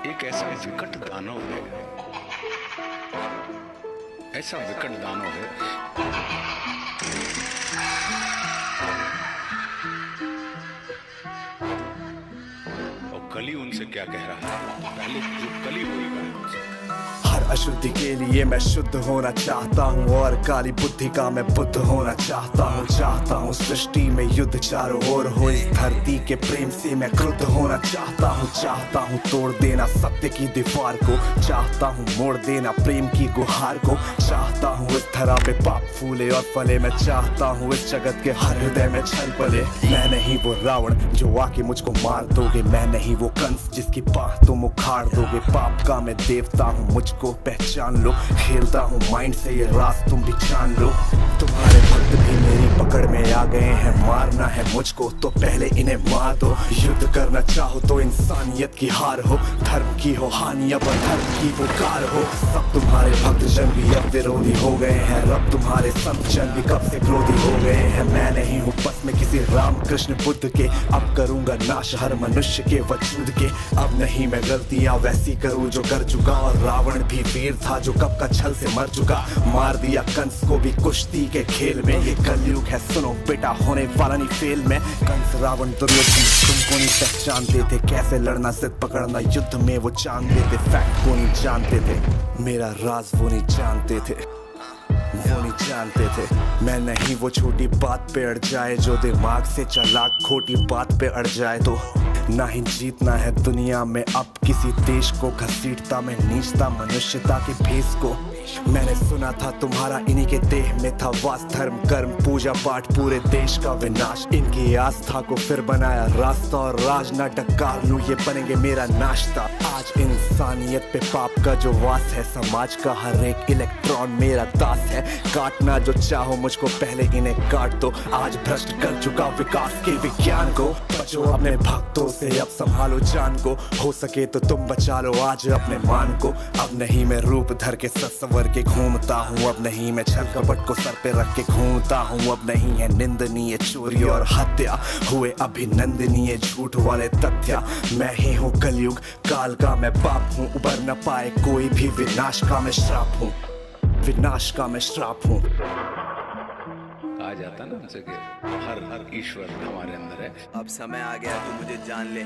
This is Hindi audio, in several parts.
एक ऐसा विकट दानव है, ऐसा विकट दानव है। और कली उनसे क्या कह रहा है, पहले जो कली बोल रहा है उनसे। हर अशुद्धि के लिए मैं शुद्ध होना चाहता हूँ और काली बुद्धि का मैं बुद्ध होना चाहता हूँ सृष्टि में युद्ध चारों ओर हो, इस धरती के प्रेम से मैं क्रुद्ध होना चाहता हूँ तोड़ देना सत्य की दीवार को, चाहता हूँ मोड़ देना प्रेम की गुहार को, चाहता हूँ इस धरा पे पाप फूले और फले, मैं चाहता हूँ इस जगत के हर हृदय में छल पले। मैं नहीं वो रावण जो आके मुझको मार दोगे, मैं नहीं वो कंस जिसकी बाह तुम उखाड़ दोगे। पाप का मैं देवता हूँ, मुझको पहचान लो, खेलता हूँ माइंड से ये राज तुम भी जान लो। तुम्हारे भक्त भी मेरी पकड़ में आ गए हैं, मारना है मुझको तो पहले इन्हें मार दो। युद्ध करना चाहो तो इंसानियत की हार हो, धर्म की हो हानि अब धर्म की पुकार हो। सब तुम्हारे भक्त जन भी अब विरोधी हो गए हैं, रब तुम्हारे संत जन भी कब से क्रोधी हो गए हैं। मैं नहीं हूँ बस में किसी राम कृष्ण बुद्ध के, अब करूंगा नाश हर मनुष्य के वजूद के। अब नहीं मैं गलतियां वैसी करूँ जो कर चुका, और रावण भी वीर था जो कब का छल से मर चुका। मार दिया कंस को भी कुश्ती के खेल में, ये कलयुग है सुनो बेटा होने वाला नहीं फेल में। कंस रावण दुर्योधन तुमको नहीं पहचानते थे, कैसे लड़ना जिद पकड़ना युद्ध में वो जानते थे। फैक्ट को नहीं जानते थे, मेरा राज वो नहीं जानते थे, वो नहीं जानते थे। मैं नहीं वो छोटी बात पे अड़ जाए जो दिमाग से चालाक खोटी बात पे अड़ जाए। तो ना ही जीतना है दुनिया में अब किसी देश को, घसीटता मैं नीचता मनुष्यता के भेष को। मैंने सुना था तुम्हारा इन्हीं के देह में था वास, धर्म कर्म पूजा पाठ पूरे देश का विनाश। इनकी आस्था को फिर बनाया रास्ता, और राज ना डकार लूं ये बनेंगे मेरा नाश्ता। आज इंसानियत पे पाप का जो वास है, समाज का हर एक इलेक्ट्रॉन मेरा दास है। काटना जो चाहो मुझको पहले इन्हें काट दो, आज भ्रष्ट कर चुका विकास के विज्ञान को। बचो अपने भक्तों से अब संभालो जान को, हो सके तो तुम बचा लो आज अपने मान को। अब नहीं मैं रूप धर के सत्सवर के घूमता हूँ, अब नहीं मैं छल कपट को सर पे रख के घूमता हूँ। अब नहीं है निंदनीय चोरी और हत्या, हुए अभिनंदनीय झूठ वाले तथ्य। मैं ही हूँ कलयुग काल का मैं बाप हूँ, उबर न पाए कोई भी विनाश का मैं श्राप हूँ, विनाश का मैं श्राप हूँ। कहा जाता ना उनसे कि हर ईश्वर हमारे अंदर है। अब समय आ गया तू मुझे जान ले।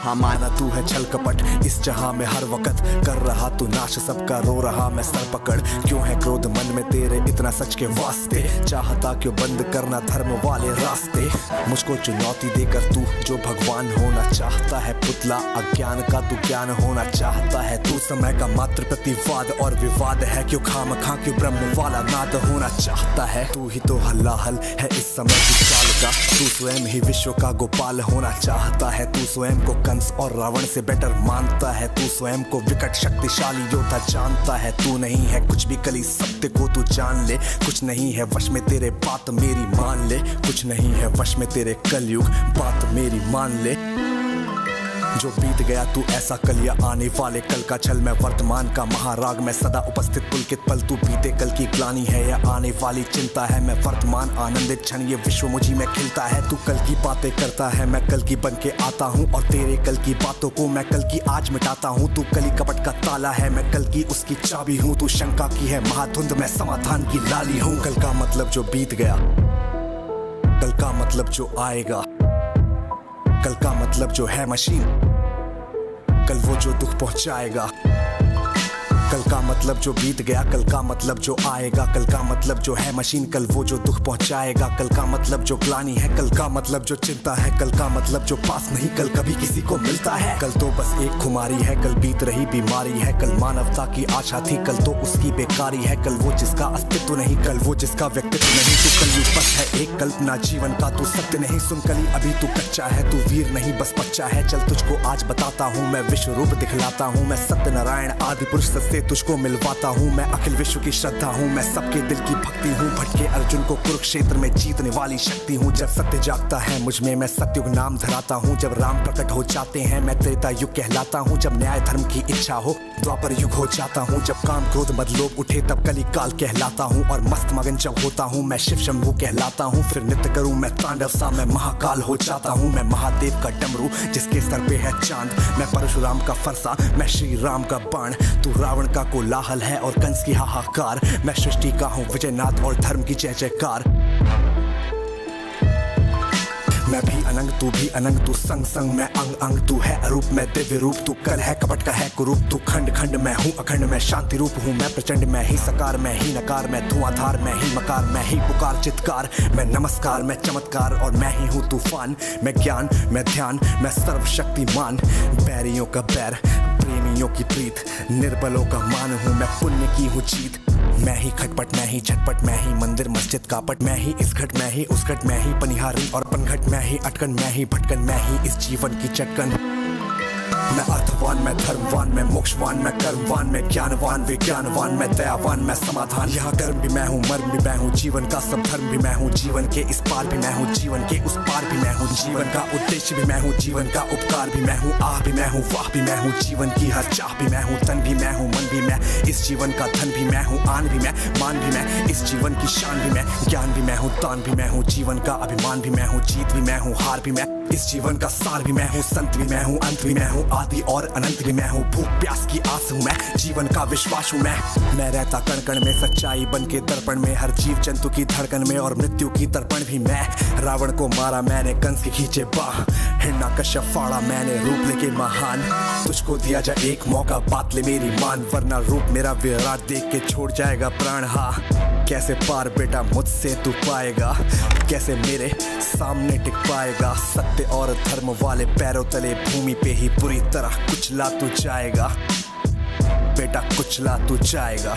हाँ माना तू है छल कपट इस जहां में हर वक्त, कर रहा तू नाश सबका रो रहा मैं सर पकड़। क्यों है क्रोध मन में तेरे इतना सच के वास्ते, चाहता क्यों बंद करना धर्म वाले रास्ते। मुझको चुनौती देकर तू जो भगवान होना चाहता है, पुतला अज्ञान का तू ज्ञान होना चाहता है। तू समय का मात्र प्रतिवाद और विवाद है, क्यों खामखा क्यों ब्रह्म वाला नाद होना चाहता है। तू ही तो हल्लाहल है इस समय की चाल का, तू स्वयं ही विश्व का गोपाल होना चाहता है। तू स्वयं को कंस और रावण से बेटर मानता है, तू स्वयं को विकट शक्तिशाली योद्धा जानता है। तू नहीं है कुछ भी कली सत्य को तू जान ले, कुछ नहीं है वश में तेरे बात मेरी मान ले, कुछ नहीं है वश में तेरे कलयुग बात मेरी मान ले। जो बीत गया तू ऐसा कल या आने वाले कल का छल, मैं वर्तमान का महाराग मैं सदा उपस्थित पुलकित पल। तू बीते कल की ग्लानि है या आने वाली चिंता है, मैं वर्तमान आनंदित क्षण ये विश्व मुझी में खिलता है। तू कल की बातें करता है मैं कल की बन के आता हूँ, और तेरे कल की बातों को मैं कल की आज मिटाता हूँ। तू कली कपट का ताला है मैं कल की उसकी चाबी हूँ, तू शंका की है महाधुंध मैं समाधान की लाली हूँ। कल का मतलब जो बीत गया, कल का मतलब जो आएगा, कल का मतलब जो है मशीन, कल वो जो दुख पहुंचाएगा। कल का मतलब जो बीत गया, कल का मतलब जो आएगा, कल का मतलब जो है मशीन, कल वो जो दुख पहुंचाएगा। कल का मतलब जो ग्लानि है, कल का मतलब जो चिंता है, कल का मतलब जो पास नहीं कल कभी किसी को मिलता है। कल तो बस एक खुमारी है, कल बीत रही बीमारी है, कल मानवता की आशा थी, कल तो उसकी बेकारी है। कल वो जिसका अस्तित्व नहीं, कल वो जिसका व्यक्तित्व नहीं। तू कलयुग बस है एक कल्पना जीवन का, तू सत्य नहीं सुन कली अभी तू कच्चा है। तू वीर नहीं बस बच्चा है, चल तुझको आज बताता हूँ मैं विश्व रूप दिखलाता हूँ। मैं सत्य नारायण आदि पुरुष सत्य से तुझको मिलवाता हूँ। मैं अखिल विश्व की श्रद्धा हूँ, मैं सबके दिल की भक्ति हूँ। भटके अर्जुन को कुरुक्षेत्र में जीतने वाली शक्ति हूँ। जब सत्य जागता है मुझ में, मैं सत्युग नाम धराता हूँ। जब राम प्रकट हो जाते हैं, मैं त्रेता युग कहलाता हूँ। जब न्याय धर्म की इच्छा हो, द्वापर युग हो जाता हूँ। जब काम क्रोध मद लोभ उठे, तब कली काल कहलाता हूँ। और मस्त मगन जब होता हूँ, मैं शिव शंभू कहलाता हूँ। फिर नृत्य करूँ मैं तांडव सा, मैं महाकाल हो जाता हूँ। मैं महादेव का डमरू जिसके सर पे है चांद, मैं परशुराम का फरसा, मैं श्री राम का बाण। तू रावण का कोलाहल है और कंस की हाहाकार, मैं सृष्टि का हूँ विजयनाथ और धर्म की जय जयकार। मैं भी अनंग तू भी अनंग, तू संग संग मैं अंग अंग। तू है अरूप मैं दिव्य रूप, तू कल है कपट का है कुरूप। तू खंड खंड मैं हूँ अखंड, मैं शांति रूप हूँ। मैं प्रचंड मैं ही सकार, मैं ही नकार, मैं धुआंधार, मैं ही मकार, मैं ही पुकार चित्कार। मैं नमस्कार, मैं चमत्कार और मैं ही हूँ तूफान। मैं ज्ञान, मैं ध्यान, मैं सर्वशक्तिमान। बैरियों का बैर, प्रेमियों की प्रीत, निर्बलों का मान हूँ मैं, पुण्य की हूँ जीत। मैं ही खटपट, मैं ही झटपट, मैं ही मंदिर मस्जिद कापट। मैं ही इस घट, मैं ही उस घट, मैं ही पनिहारी और पनघट। मैं ही अटकन, मैं ही भटकन, मैं ही इस जीवन की चटकन। मैं अर्थवान, मैं धर्मवान, मैं मोक्षवान, मैं कर्मवान, मैं ज्ञानवान, विज्ञानवान, मैं दयावान, मैं समाधान। यहाँ कर्म भी मैं हूँ, मर्म भी मैं हूँ, जीवन का सब धर्म भी मैं हूँ। जीवन के इस पार भी मैं हूँ, जीवन के उस पार भी मैं हूँ। जीवन का उद्देश्य भी मैं हूँ, जीवन का उपकार भी मैं हूँ। आह भी मैं हूँ, वाह भी मैं हूँ, जीवन की हर चाह भी मैं हूँ। तन भी मैं हूँ, मन भी मैं, इस जीवन का धन भी मैं हूँ। आन भी मैं, मान भी मैं, इस जीवन की शान भी मैं। ज्ञान भी मैं हूँ, दान भी मैं हूँ, जीवन का अभिमान भी मैं हूँ। जीत भी मैं हूँ, हार भी मैं, इस जीवन का सार भी मैं हूँ। संत भी मैं हूँ, अंत भी मैं हूँ, आदि और अनंत भी मैं हूँ। भूख प्यास की आस हूँ मैं, जीवन का विश्वास हूँ मैं रहता कण कण में, सच्चाई बन के दर्पण में। हर जीव जंतु की धड़कन में और मृत्यु की तर्पण भी मैं। रावण को मारा मैंने, कंस की खींचे बाह, हिरण्यकश्यप फाड़ा मैंने, रूप लेके महान। तुझको दिया जाए एक मौका, बात ले मेरी मान, वरना रूप मेरा विराट देख के छोड़ जाएगा प्राण। हाँ कैसे पार बेटा मुझसे तू पाएगा, कैसे मेरे सामने टिक पाएगा। सत्य और धर्म वाले पैरों तले भूमि पे ही पूरी तरह कुचला तू जाएगा बेटा, कुचला तू जाएगा।